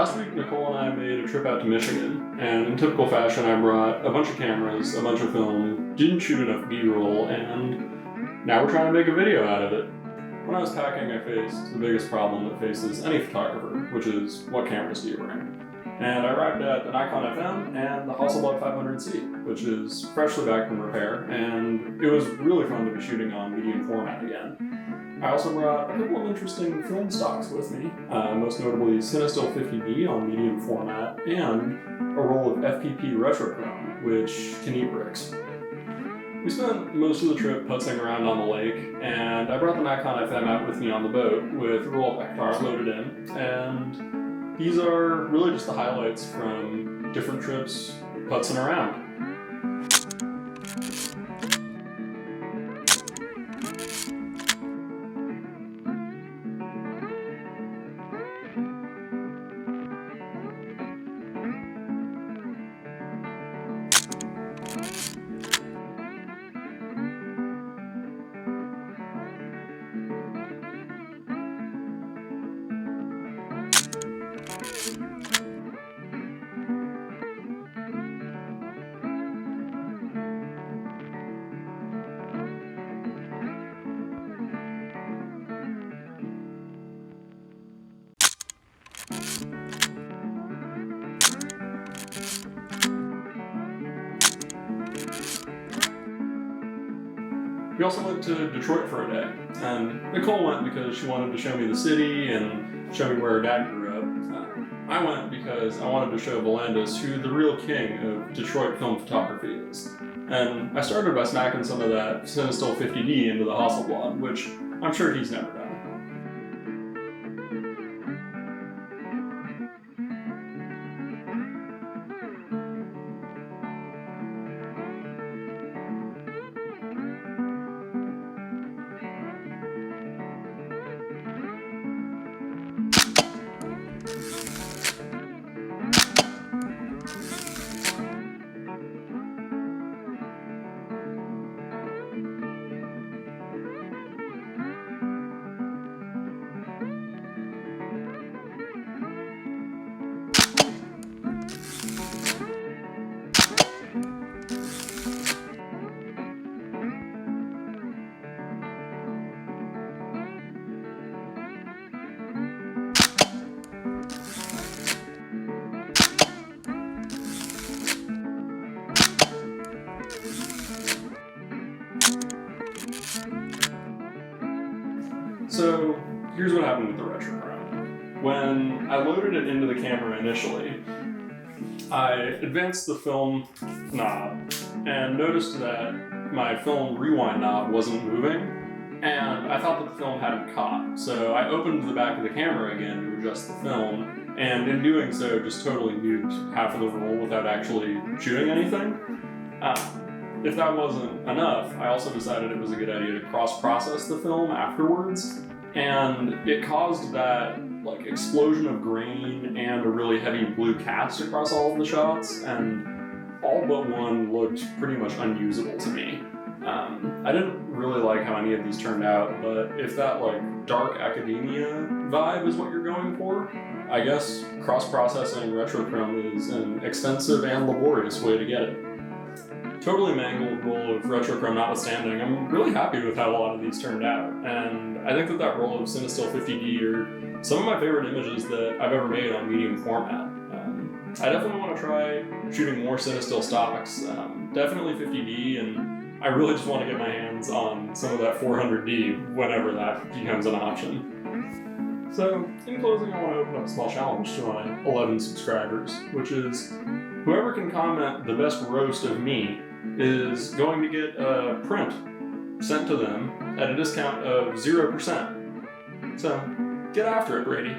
Last week, Nicole and I made a trip out to Michigan, and in typical fashion, I brought a bunch of cameras, a bunch of film, didn't shoot enough B-roll, and now we're trying to make a video out of it. When I was packing, I faced the biggest problem that faces any photographer, which is, what cameras do you bring? And I arrived at the Nikon FM and the Hasselblad 500C, which is freshly back from repair, and it was really fun to be shooting on medium format again. I also brought a couple of interesting film stocks with me, most notably Cinestill 50D on medium format and a roll of FPP Retrochrome, which can eat bricks. We spent most of the trip putzing around on the lake, and I brought the Nikon FM out with me on the boat with a roll of Ektar loaded in, and these are really just the highlights from different trips putzing around. We also went to Detroit for a day, and Nicole went because she wanted to show me the city and show me where her dad grew up. I went because I wanted to show Volandis who the real king of Detroit film photography is. And I started by smacking some of that Cinestill 50D into the Hasselblad, which I'm sure he's never done. So here's what happened with the Retrochrome. When I loaded it into the camera initially, I advanced the film knob and noticed that my film rewind knob wasn't moving, and I thought that the film hadn't caught. So I opened the back of the camera again to adjust the film, and in doing so just totally nuked half of the roll without actually shooting anything. If that wasn't enough, I also decided it was a good idea to cross-process the film afterwards, and it caused that explosion of grain and a really heavy blue cast across all of the shots, and all but one looked pretty much unusable to me. I didn't really like how any of these turned out, but if that dark academia vibe is what you're going for, I guess cross-processing Retrochrome is an expensive and laborious way to get it. Totally mangled roll of Retrochrome notwithstanding, I'm really happy with how a lot of these turned out, and I think that roll of Cinestill 50D are some of my favorite images that I've ever made on medium format. I definitely want to try shooting more Cinestill stocks, definitely 50D, and I really just want to get my hands on some of that 400D whenever that becomes an option. So, in closing, I want to open up a small challenge to my 11 subscribers, which is whoever can comment the best roast of me is going to get a print sent to them at a discount of 0%. So, get after it, Brady.